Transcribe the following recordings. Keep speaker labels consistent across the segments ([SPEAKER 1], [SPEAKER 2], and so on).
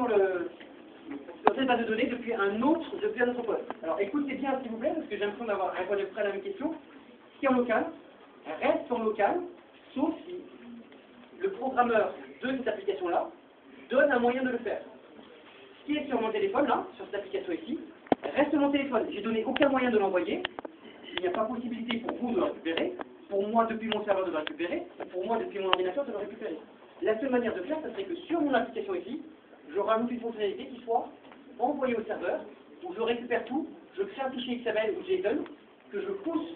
[SPEAKER 1] dans cette base de données depuis un autre poste. Alors écoutez bien s'il vous plaît, parce que j'ai l'impression d'avoir répondu près à la même question. Ce qui est en local reste en local, sauf si le programmeur de cette application-là donne un moyen de le faire. Ce qui est sur mon téléphone, là, sur cette application ici, reste mon téléphone. J'ai donné aucun moyen de l'envoyer. Il n'y a pas possibilité pour vous de le récupérer, pour moi depuis mon serveur de le récupérer, et pour moi depuis mon ordinateur de le récupérer. La seule manière de faire, ce serait que sur mon application ici, je rajoute une fonctionnalité qui soit envoyée au serveur, où je récupère tout, je crée un fichier XML ou JSON, que je pousse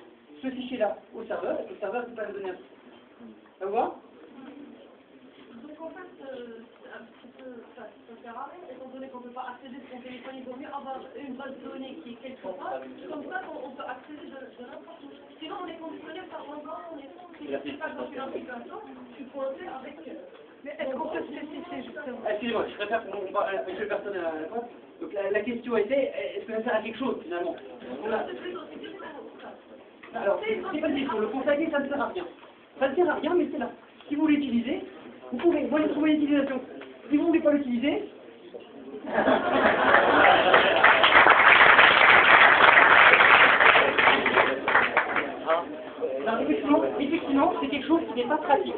[SPEAKER 1] ce fichier-là au serveur, et que le serveur peut pas le donner à vous. Ça vous va?
[SPEAKER 2] Donc en fait, un petit peu, ça sert à rien, étant donné qu'on ne peut pas accéder de son téléphone, il vaut mieux avoir une base de données qui est quelque part, comme ça on peut accéder de n'importe où. Sinon on est conditionné par l'endroit où on est. Si je sais pas dans une application, je suis coincé avec. Mais est-ce qu'on peut spécifier justement?
[SPEAKER 1] Excusez-moi, je préfère qu'on parle avec une personne à la fois. Donc la question était, est-ce que ça sert à quelque chose finalement? Alors, c'est pas une question, le conseiller ça ne sert à rien. Ça ne sert à rien, mais c'est là. Si vous l'utilisez, vous pouvez trouver l'utilisation. Si vous ne voulez pas l'utiliser, effectivement, c'est quelque chose qui n'est pas pratique.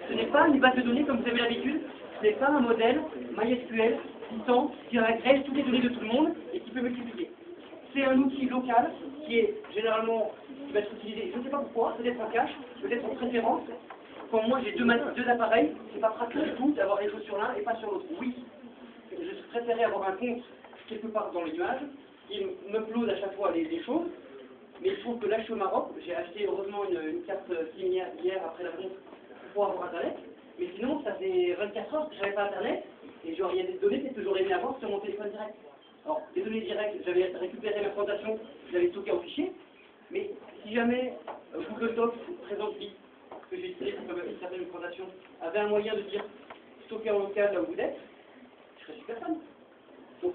[SPEAKER 1] Ce n'est pas une base de données comme vous avez l'habitude, ce n'est pas un modèle MySQL qui agrège toutes les données de tout le monde et qui peut multiplier. C'est un outil local qui est généralement, qui va être utilisé, je ne sais pas pourquoi, peut-être en cache, peut-être en préférence. Quand moi j'ai deux appareils, c'est pas pratique du tout d'avoir les choses sur l'un et pas sur l'autre. Oui, je préférais avoir un compte quelque part dans les nuages qui m'upload à chaque fois les choses. Mais il se trouve que là je suis au Maroc, j'ai acheté heureusement une carte SIM hier après la montre pour avoir Internet. Mais sinon, ça fait 24 heures que je n'avais pas Internet, et il y a des données peut-être que j'aurais aimé avoir sur mon téléphone direct. Alors, les données directes, j'avais récupéré ma présentation, je l'avais stocké en fichier, mais si jamais Google Docs présente lui, que j'ai utilisé pour faire une présentation, avait un moyen de dire stocker en local là où vous êtes, je serais super fan. Donc,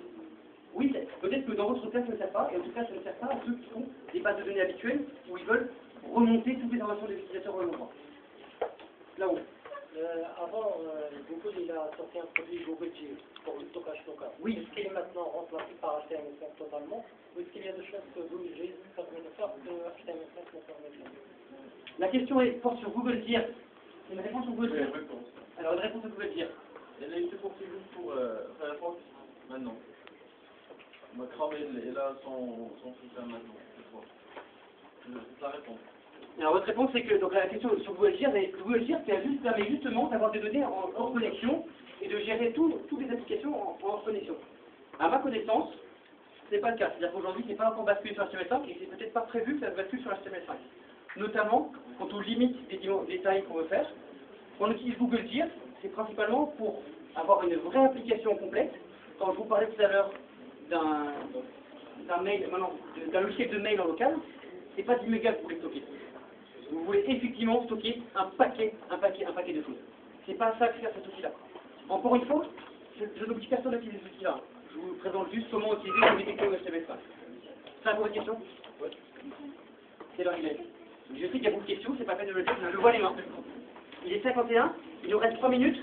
[SPEAKER 1] oui, peut-être que dans votre cas ça ne sert pas, et en tout cas ça ne sert pas à ceux qui font des bases de données habituelles où ils veulent remonter toutes les informations des utilisateurs au même endroit. Là-haut.
[SPEAKER 3] Avant, Google il a sorti un produit Google Geo pour le stockage local.
[SPEAKER 1] Oui.
[SPEAKER 3] Est-ce qu'il est maintenant remplacé par HTML5 totalement, ou est-ce qu'il y a des choses que Google Geo permet de faire que HTML5 ne permet pas?
[SPEAKER 1] La question porte sur Google Dire. C'est une réponse sur Google Dire. Alors, une réponse sur Google Dire.
[SPEAKER 4] Elle a été poursuivie pour Firefox maintenant. On va cramer, et là, son soutien maintenant. C'est la réponse.
[SPEAKER 1] Alors, votre réponse, c'est que donc, la question sur Google Dire, Google Dire permet justement d'avoir des données hors connexion et de gérer toutes les applications en hors connexion. À ma connaissance, ce n'est pas le cas. C'est-à-dire qu'aujourd'hui, ce n'est pas encore basculé sur HTML5 et c'est peut-être pas prévu que ça bascule sur HTML5. Notamment, quand on limite des tailles qu'on veut faire, quand on utilise Google Dire, c'est principalement pour avoir une vraie application complète. Quand je vous parlais tout à l'heure d'un logiciel de mail en local, c'est pas 10 mégas que vous voulez stocker. Vous voulez effectivement stocker un paquet de choses. C'est pas ça que fait cet outil-là. Encore une fois, je n'oblige personne à utiliser cet outil-là. Je vous présente juste comment utiliser le détecteur HTML5. Ça pour votre question? Oui. C'est leur email. Je sais qu'il y a beaucoup de questions, c'est pas la peine de le dire, je vois les mains. Il est 51, il nous reste 3 minutes.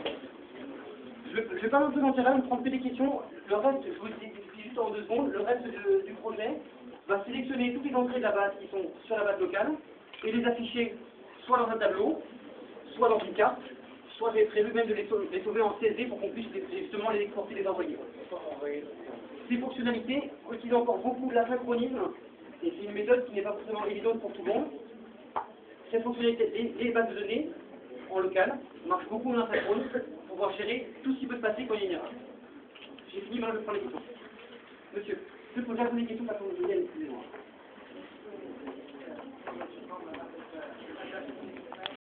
[SPEAKER 1] Je ne vais pas non plus mentir là, me prendre que des questions. Le reste, je vous le dis juste en 2 secondes, le reste du projet va sélectionner toutes les entrées de la base qui sont sur la base locale et les afficher soit dans un tableau, soit dans une carte, soit j'ai prévu même de les sauver en CSV pour qu'on puisse justement les exporter et les envoyer. Ces fonctionnalités utilisent encore beaucoup de l'asynchronisme et c'est une méthode qui n'est pas forcément évidente pour tout le monde. Cette fonctionnalité, les bases de données en local, marchent beaucoup en asynchrone pour pouvoir gérer tout ce qui peut se passer quand il y a une erreur. J'ai fini, maintenant je prends les questions. Monsieur, je peux poser des questions, pas pour le deuxième, excusez-moi.